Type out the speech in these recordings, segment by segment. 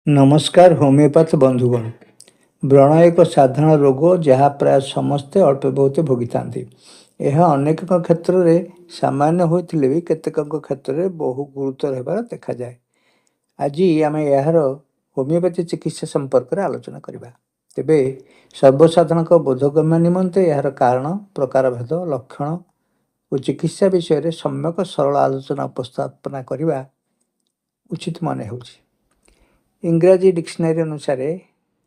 ନମସ୍କାର ହୋମିଓପାଥ ବନ୍ଧୁଗଣ। ବ୍ରଣ ଏକ ସାଧାରଣ ରୋଗ ଯାହା ପ୍ରାୟ ସମସ୍ତେ ଅଳ୍ପ ବହୁତ ଭୋଗିଥାନ୍ତି। ଏହା ଅନେକଙ୍କ କ୍ଷେତ୍ରରେ ସାମାନ୍ୟ ହୋଇଥିଲେ ବି କେତେକଙ୍କ କ୍ଷେତ୍ରରେ ବହୁ ଗୁରୁତର ହେବାର ଦେଖାଯାଏ। ଆଜି ଆମେ ଏହାର ହୋମିଓପାଥି ଚିକିତ୍ସା ସମ୍ପର୍କରେ ଆଲୋଚନା କରିବା। ତେବେ ସର୍ବସାଧାରଣଙ୍କ ବୋଧଗମ୍ୟ ନିମନ୍ତେ ଏହାର କାରଣ, ପ୍ରକାରଭେଦ, ଲକ୍ଷଣ ଓ ଚିକିତ୍ସା ବିଷୟରେ ସମ୍ୟକ ସରଳ ଆଲୋଚନା ଉପସ୍ଥାପନା କରିବା ଉଚିତ ମନେ ହେଉଛି। ଇଂରାଜୀ ଡିକ୍ସନାରୀ ଅନୁସାରେ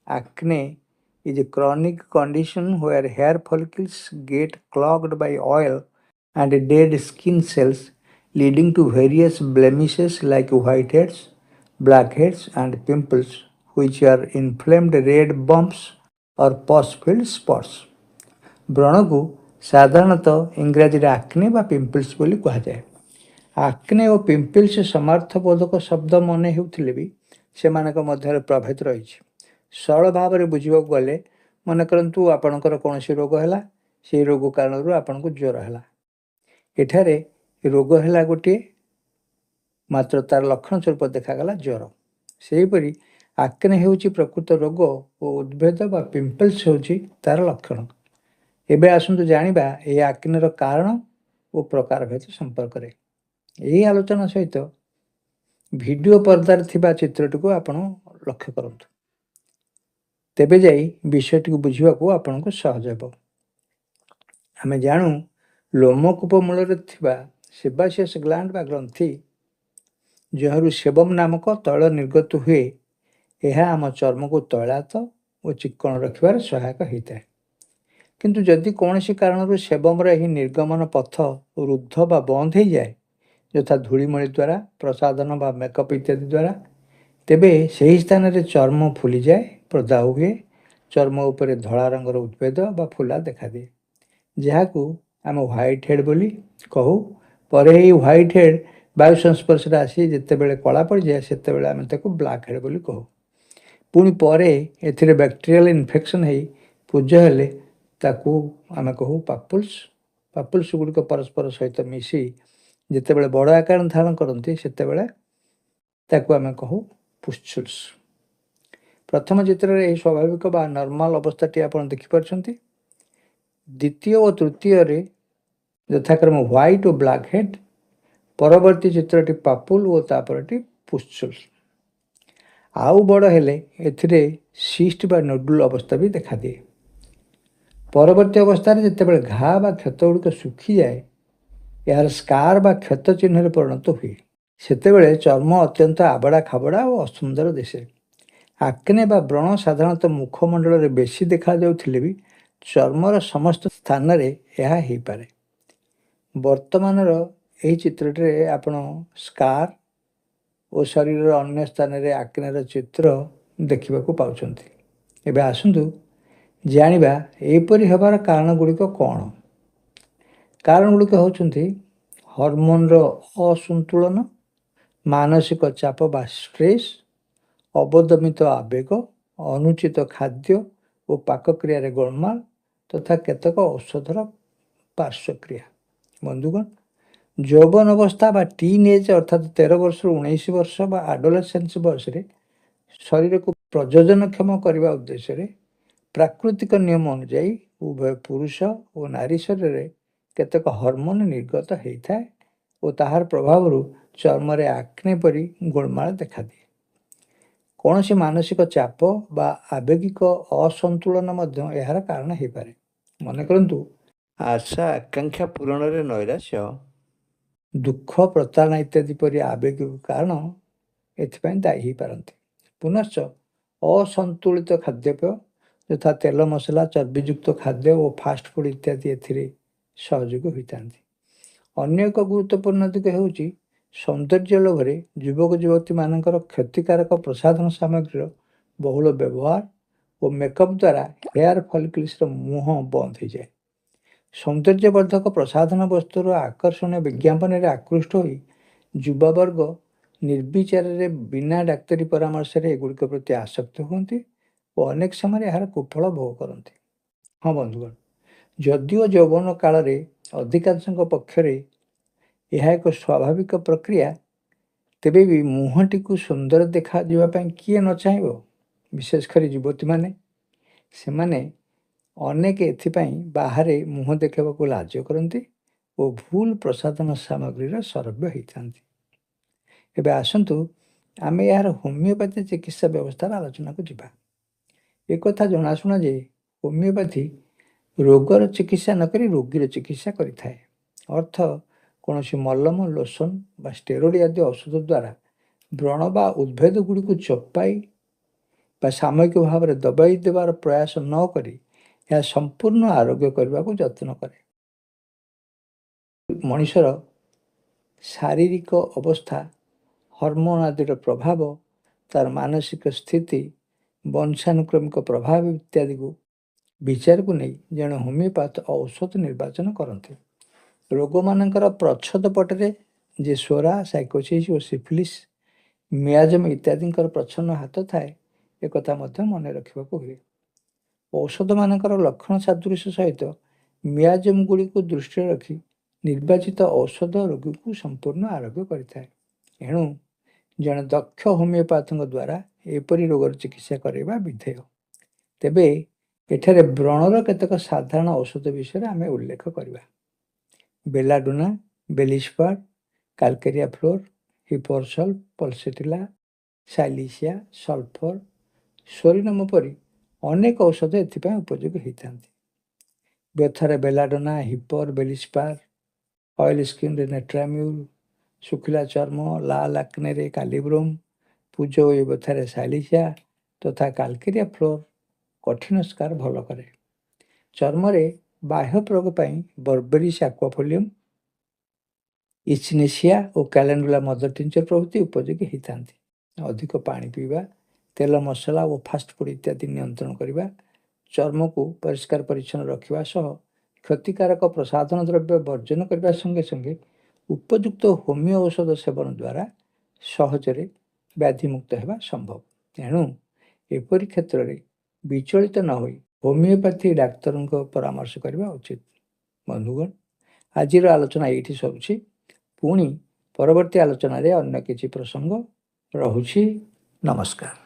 acne is a chronic condition where hair follicles get clogged by oil and dead skin cells, leading to various blemishes like whiteheads, blackheads, and pimples, which are inflamed red bumps or pus-filled spots. ବ୍ରଣକୁ ସାଧାରଣତଃ ଇଂରାଜୀରେ acne ବା pimples ବୋଲି କୁହାଯାଏ। Acne ଓ pimples ସମାର୍ଥବୋଧକ ଶବ୍ଦ ମନେ ହେଉଥିଲେ ବି ସେମାନଙ୍କ ମଧ୍ୟରେ ପ୍ରଭେଦ ରହିଛି। ସରଳ ଭାବରେ ବୁଝିବାକୁ ଗଲେ, ମନେ କରନ୍ତୁ ଆପଣଙ୍କର କୌଣସି ରୋଗ ହେଲା, ସେହି ରୋଗ କାରଣରୁ ଆପଣଙ୍କୁ ଜ୍ୱର ହେଲା। ଏଠାରେ ରୋଗ ହେଲା ଗୋଟିଏ, ମାତ୍ର ତା'ର ଲକ୍ଷଣ ସ୍ୱରୂପ ଦେଖାଗଲା ଜ୍ୱର। ସେହିପରି ଆକ୍ନେ ହେଉଛି ପ୍ରକୃତ ରୋଗ ଓ ଉଦ୍ଭେଦ ବା ପିମ୍ପଲ୍ସ ହେଉଛି ତା'ର ଲକ୍ଷଣ। ଏବେ ଆସନ୍ତୁ ଜାଣିବା ଏହି ଆକ୍ନେର କାରଣ ଓ ପ୍ରକାରଭେଦ ସମ୍ପର୍କରେ। ଏହି ଆଲୋଚନା ସହିତ ଭିଡ଼ିଓ ପର୍ଦ୍ଦାରେ ଥିବା ଚିତ୍ରଟିକୁ ଆପଣ ଲକ୍ଷ୍ୟ କରନ୍ତୁ। ତେବେ ଯାଇ ବିଷୟଟିକୁ ବୁଝିବାକୁ ଆପଣଙ୍କୁ ସହଜ ହେବ। ଆମେ ଜାଣୁ ଲୋମକୂପ ମୂଳରେ ଥିବା ସେବାସିୟସ୍ ଗ୍ଲାଣ୍ଡ ବା ଗ୍ରନ୍ଥି, ଯାହାରୁ ସେବମ୍ ନାମକ ତୈଳ ନିର୍ଗତ ହୁଏ, ଏହା ଆମ ଚର୍ମକୁ ତୈଳାତ ଓ ଚିକ୍କଣ ରଖିବାରେ ସହାୟକ ହୋଇଥାଏ। କିନ୍ତୁ ଯଦି କୌଣସି କାରଣରୁ ସେବମର ଏହି ନିର୍ଗମନ ପଥ ରୁଦ୍ଧ ବା ବନ୍ଦ ହୋଇଯାଏ, ଯଥା ଧୂଳିମଳି ଦ୍ୱାରା, ପ୍ରସାଧନ ବା ମେକଅପ୍ ଇତ୍ୟାଦି ଦ୍ୱାରା, ତେବେ ସେହି ସ୍ଥାନରେ ଚର୍ମ ଫୁଲିଯାଏ, ପ୍ରଦାହ ହୁଏ, ଚର୍ମ ଉପରେ ଧଳା ରଙ୍ଗର ଉଦ୍ଭେଦ ବା ଫୁଲା ଦେଖାଦିଏ, ଯାହାକୁ ଆମେ ହ୍ୱାଇଟ୍ ହେଡ଼୍ ବୋଲି କହୁ। ପରେ ଏହି ହ୍ୱାଇଟ୍ ହେଡ଼୍ ବାୟୁ ସଂସ୍ପର୍ଶରେ ଆସି ଯେତେବେଳେ କଳା ପଡ଼ିଯାଏ, ସେତେବେଳେ ଆମେ ତାକୁ ବ୍ଲାକ୍ ହେଡ଼୍ ବୋଲି କହୁ। ପୁଣି ପରେ ଏଥିରେ ବ୍ୟାକ୍ଟେରିଆଲ ଇନଫେକ୍ସନ୍ ହେଇ ପୂଜ ହେଲେ ତାକୁ ଆମେ କହୁ ପାପୁଲ୍ସ। ପାପୁଲ୍ସ ଗୁଡ଼ିକ ପରସ୍ପର ସହିତ ମିଶି ଯେତେବେଳେ ବଡ଼ ଆକାର ଧାରଣ କରନ୍ତି, ସେତେବେଳେ ତାକୁ ଆମେ କହୁ ପୁଷ୍ଟୁଲ୍ସ। ପ୍ରଥମ ଚିତ୍ରରେ ଏହି ସ୍ୱାଭାବିକ ବା ନର୍ମାଲ ଅବସ୍ଥାଟି ଆପଣ ଦେଖିପାରୁଛନ୍ତି। ଦ୍ୱିତୀୟ ଓ ତୃତୀୟରେ ଯଥାକ୍ରମ ହ୍ୱାଇଟ୍ ଓ ବ୍ଲାକ୍ ହେଡ଼୍, ପରବର୍ତ୍ତୀ ଚିତ୍ରଟି ପାପୁଲ୍ ଓ ତାପରଟି ପୁଷ୍ଟୁଲ୍ସ। ଆଉ ବଡ଼ ହେଲେ ଏଥିରେ ସିଷ୍ଟ ବା ନୋଡୁଲ ଅବସ୍ଥା ବି ଦେଖାଦିଏ। ପରବର୍ତ୍ତୀ ଅବସ୍ଥାରେ ଯେତେବେଳେ ଘା ବା କ୍ଷତ ଗୁଡ଼ିକ ଶୁଖିଯାଏ, ଏହାର ସ୍କାର ବା କ୍ଷତ ଚିହ୍ନରେ ପରିଣତ ହୁଏ, ସେତେବେଳେ ଚର୍ମ ଅତ୍ୟନ୍ତ ଆବଡ଼ା ଖାବଡ଼ା ଓ ଅସୁନ୍ଦର ଦିଶେ। ଆକ୍ନେ ବା ବ୍ରଣ ସାଧାରଣତଃ ମୁଖମଣ୍ଡଳରେ ବେଶୀ ଦେଖାଯାଉଥିଲେ ବି ଚର୍ମର ସମସ୍ତ ସ୍ଥାନରେ ଏହା ହେଇପାରେ। ବର୍ତ୍ତମାନର ଏହି ଚିତ୍ରଟିରେ ଆପଣ ସ୍କାର ଓ ଶରୀରର ଅନ୍ୟ ସ୍ଥାନରେ ଆକ୍ନେର ଚିତ୍ର ଦେଖିବାକୁ ପାଉଛନ୍ତି। ଏବେ ଆସନ୍ତୁ ଜାଣିବା ଏହିପରି ହେବାର କାରଣ ଗୁଡ଼ିକ କ'ଣ। କାରଣ ଗୁଡ଼ିକ ହେଉଛନ୍ତି ହରମୋନର ଅସନ୍ତୁଳନ, ମାନସିକ ଚାପ ବା ଷ୍ଟ୍ରେସ୍, ଅବଦମିତ ଆବେଗ, ଅନୁଚିତ ଖାଦ୍ୟ ଓ ପାକକ୍ରିୟାରେ ଗୋଳମାଳ ତଥା କେତେକ ଔଷଧର ପାର୍ଶ୍ୱକ୍ରିୟା। ବନ୍ଧୁଗଣ, ଯୌବନ ଅବସ୍ଥା ବା ଟିନ୍ ଏଜ୍ ଅର୍ଥାତ୍ 13 ବର୍ଷରୁ 19 ବର୍ଷ ବା ଆଡୋଲେସେନ୍ସ ବୟସରେ ଶରୀରକୁ ପ୍ରଜୋଜନକ୍ଷମ କରିବା ଉଦ୍ଦେଶ୍ୟରେ ପ୍ରାକୃତିକ ନିୟମ ଅନୁଯାୟୀ ଉଭୟ ପୁରୁଷ ଓ ନାରୀ ଶରୀରରେ କେତେକ ହରମୋନ ନିର୍ଗତ ହୋଇଥାଏ ଓ ତାହାର ପ୍ରଭାବରୁ ଚର୍ମରେ ଆକ୍ନେ ପରି ଗୋଳମାଳ ଦେଖାଦିଏ। କୌଣସି ମାନସିକ ଚାପ ବା ଆବେଗିକ ଅସନ୍ତୁଳନ ମଧ୍ୟ ଏହାର କାରଣ ହୋଇପାରେ। ମନେ କରନ୍ତୁ, ଆଶା ଆକାଂକ୍ଷା ପୂରଣରେ ନୈରାଶ୍ୟ, ଦୁଃଖ, ପ୍ରତାରଣା ଇତ୍ୟାଦି ପରି ଆବେଗିକ କାରଣ ଏଥିପାଇଁ ଦାୟୀ ହୋଇପାରନ୍ତି। ପୁନଶ୍ଚ ଅସନ୍ତୁଳିତ ଖାଦ୍ୟପେୟ ଯଥା ତେଲ, ମସଲା, ଚର୍ବିଯୁକ୍ତ ଖାଦ୍ୟ ଓ ଫାଷ୍ଟଫୁଡ଼୍ ଇତ୍ୟାଦି ଏଥିରେ ସହଯୋଗୀ ହୋଇଥାନ୍ତି। ଅନ୍ୟ ଏକ ଗୁରୁତ୍ୱପୂର୍ଣ୍ଣ ଦିଗ ହେଉଛି ସୌନ୍ଦର୍ଯ୍ୟ ଲୋଭରେ ଯୁବକ ଯୁବତୀମାନଙ୍କର କ୍ଷତିକାରକ ପ୍ରସାଧନ ସାମଗ୍ରୀର ବହୁଳ ବ୍ୟବହାର ଓ ମେକଅପ୍ ଦ୍ୱାରା ହେୟାର ଫଲିକଲ୍ସର ମୁହଁ ବନ୍ଦ ହୋଇଯାଏ। ସୌନ୍ଦର୍ଯ୍ୟବର୍ଦ୍ଧକ ପ୍ରସାଧନ ବସ୍ତୁର ଆକର୍ଷଣୀୟ ବିଜ୍ଞାପନରେ ଆକୃଷ୍ଟ ହୋଇ ଯୁବବର୍ଗ ନିର୍ବିଚାରରେ ବିନା ଡାକ୍ତରୀ ପରାମର୍ଶରେ ଏଗୁଡ଼ିକ ପ୍ରତି ଆସକ୍ତ ହୁଅନ୍ତି ଓ ଅନେକ ସମୟରେ ଏହାର କୁଫଳ ଭୋଗ କରନ୍ତି। ହଁ ବନ୍ଧୁଗଣ, ଯଦିଓ ଯୌବନ କାଳରେ ଅଧିକାଂଶଙ୍କ ପକ୍ଷରେ ଏହା ଏକ ସ୍ୱାଭାବିକ ପ୍ରକ୍ରିୟା, ତେବେ ବି ମୁହଁଟିକୁ ସୁନ୍ଦର ଦେଖାଯିବା ପାଇଁ କିଏ ନ ଚାହିଁବ? ବିଶେଷ କରି ଯୁବତୀମାନେ। ସେମାନେ ଅନେକ ଏଥିପାଇଁ ବାହାରେ ମୁହଁ ଦେଖାଇବାକୁ ଲାଜ କରନ୍ତି ଓ ଭୁଲ ପ୍ରସାଧନ ସାମଗ୍ରୀର ସରବ୍ୟ ହେଇଥାନ୍ତି। ଏବେ ଆସନ୍ତୁ ଆମେ ଏହାର ହୋମିଓପାଥି ଚିକିତ୍ସା ବ୍ୟବସ୍ଥାର ଆଲୋଚନାକୁ ଯିବା। ଏକଥା ଜଣାଶୁଣା ଯେ ହୋମିଓପାଥି ରୋଗର ଚିକିତ୍ସା ନ କରି ରୋଗୀର ଚିକିତ୍ସା କରିଥାଏ। ଅର୍ଥ କୌଣସି ମଲମ, ଲୋସନ ବା ଷ୍ଟେରୋଇଡ୍ ଆଦି ଔଷଧ ଦ୍ୱାରା ବ୍ରଣ ବା ଉଦ୍ଭିଦ ଗୁଡ଼ିକୁ ଚପାଇ ବା ସାମୟିକ ଭାବରେ ଦବାଇ ଦେବାର ପ୍ରୟାସ ନ କରି ଏହା ସମ୍ପୂର୍ଣ୍ଣ ଆରୋଗ୍ୟ କରିବାକୁ ଯତ୍ନ କରେ। ମଣିଷର ଶାରୀରିକ ଅବସ୍ଥା, ହର୍ମୋନ ଆଦିର ପ୍ରଭାବ, ତାର ମାନସିକ ସ୍ଥିତି, ବଂଶାନୁକ୍ରମିକ ପ୍ରଭାବ ଇତ୍ୟାଦିକୁ ବିଚାରକୁ ନେଇ ଜଣେ ହୋମିଓପାଥ ଔଷଧ ନିର୍ବାଚନ କରନ୍ତି। ରୋଗମାନଙ୍କର ପ୍ରଚ୍ଛଦ ପଟରେ ଯେ ସ୍ୱରା, ସାଇକୋସିସ୍ ଓ ସିଫିଲିସ୍, ମିଆଜମ ଇତ୍ୟାଦିଙ୍କର ପ୍ରଚ୍ଛନ୍ନ ହାତ ଥାଏ, ଏକଥା ମଧ୍ୟ ମନେ ରଖିବାକୁ ହୁଏ। ଔଷଧମାନଙ୍କର ଲକ୍ଷଣ ସାଦୃଶ୍ୟ ସହିତ ମିଆଜମ ଗୁଡ଼ିକୁ ଦୃଷ୍ଟିରେ ରଖି ନିର୍ବାଚିତ ଔଷଧ ରୋଗୀକୁ ସମ୍ପୂର୍ଣ୍ଣ ଆରୋଗ୍ୟ କରିଥାଏ। ଏଣୁ ଜଣେ ଦକ୍ଷ ହୋମିଓପାଥଙ୍କ ଦ୍ୱାରା ଏପରି ରୋଗର ଚିକିତ୍ସା କରିବା ବିଧେୟ। ତେବେ ଏଠାରେ ବ୍ରଣର କେତେକ ସାଧାରଣ ଔଷଧ ବିଷୟରେ ଆମେ ଉଲ୍ଲେଖ କରିବା। ବେଲାଡୋନା, ବେଲିସ୍ପାର, କାଲକେରିଆ ଫ୍ଲୋର, ହିପରସଲ୍ଫ, ପଲସେଟିଲା, ସାଇଲିସିଆ, ସଲଫର, ସୋରିନମ ପରି ଅନେକ ଔଷଧ ଏଥିପାଇଁ ଉପଯୋଗୀ ହୋଇଥାନ୍ତି। ବ୍ୟଥାରେ ବେଲାଡୋନା, ହିପର, ବେଲିସ୍ପାର, ଅଏଲ ସ୍କିନ୍ରେ ନେଟ୍ରାମ୍ୟୁଲ, ଶୁଖିଲା ଚର୍ମ, ଲାଲ ଆକ୍ନେରେ କାଲିବ୍ରୋମ, ପୁଜ ଓ ବ୍ୟଥାରେ ସାଇଲିସିଆ ତଥା କାଲକେରିଆ ଫ୍ଲୋର କଠିନ ସ୍କାର ଭଲ କରେ। ଚର୍ମରେ ବାହ୍ୟ ପ୍ରୟୋଗ ପାଇଁ ବର୍ବେରିସ୍ ଆକ୍ୱାଫୋଲିୟମ, ଇଚନେସିଆ ଓ କ୍ୟାଲେଣ୍ଡୁଲା ମଦର ଟିଞ୍ଚର ପ୍ରଭୃତି ଉପଯୋଗୀ ହୋଇଥାନ୍ତି। ଅଧିକ ପାଣି ପିଇବା, ତେଲ ମସଲା ଓ ଫାଷ୍ଟଫୁଡ୍ ଇତ୍ୟାଦି ନିୟନ୍ତ୍ରଣ କରିବା, ଚର୍ମକୁ ପରିଷ୍କାର ପରିଚ୍ଛନ୍ନ ରଖିବା ସହ କ୍ଷତିକାରକ ପ୍ରସାଧନ ଦ୍ରବ୍ୟ ବର୍ଜନ କରିବା ସଙ୍ଗେ ସଙ୍ଗେ ଉପଯୁକ୍ତ ହୋମିଓ ଔଷଧ ସେବନ ଦ୍ୱାରା ସହଜରେ ବ୍ୟାଧିମୁକ୍ତ ହେବା ସମ୍ଭବ। ଏଣୁ ଏପରି କ୍ଷେତ୍ରରେ ବିଚଳିତ ନ ହୋଇ ହୋମିଓପାଥି ଡାକ୍ତରଙ୍କ ପରାମର୍ଶ କରିବା ଉଚିତ। ବନ୍ଧୁଗଣ, ଆଜିର ଆଲୋଚନା ଏଇଠି ସରୁଛି। ପୁଣି ପରବର୍ତ୍ତୀ ଆଲୋଚନାରେ ଅନ୍ୟ କିଛି ପ୍ରସଙ୍ଗ ରହୁଛି। ନମସ୍କାର।